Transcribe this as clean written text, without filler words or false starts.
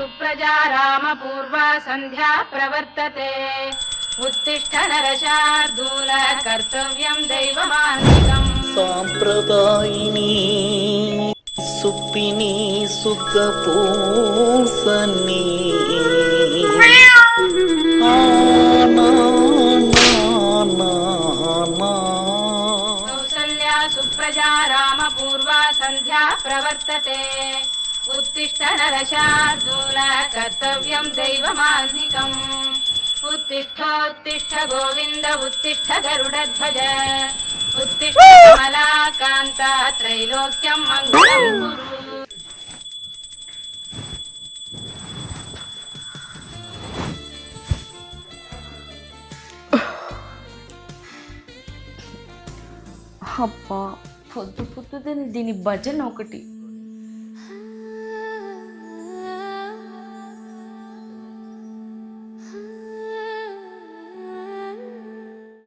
सुप्रजा रामपूर्वा सन्ध्या प्रवर्तते उत्तिष्ठ नरशार्दूल कर्तव्यं दैवमान्विकम् సాంప్రదాయిని సుప్పిని సుఖపూసని कौसल्या सुप्रजा रामपूर्वा सन्ध्या प्रवर्तते उत्तिष्ठ नरशार्दूल कर्तव्यं दैवमान्विकम् उत्तिष्ठोत्तिष्ठ गोविन्द उत्तिष्ठ गरुडध्वज उत्तिष्ठ कमलाकान्ता त्रैलोक्यं मङ्गलं कुरु। అబ్బా పొద్దు పొద్దుదని దీని భజన ఒకటి.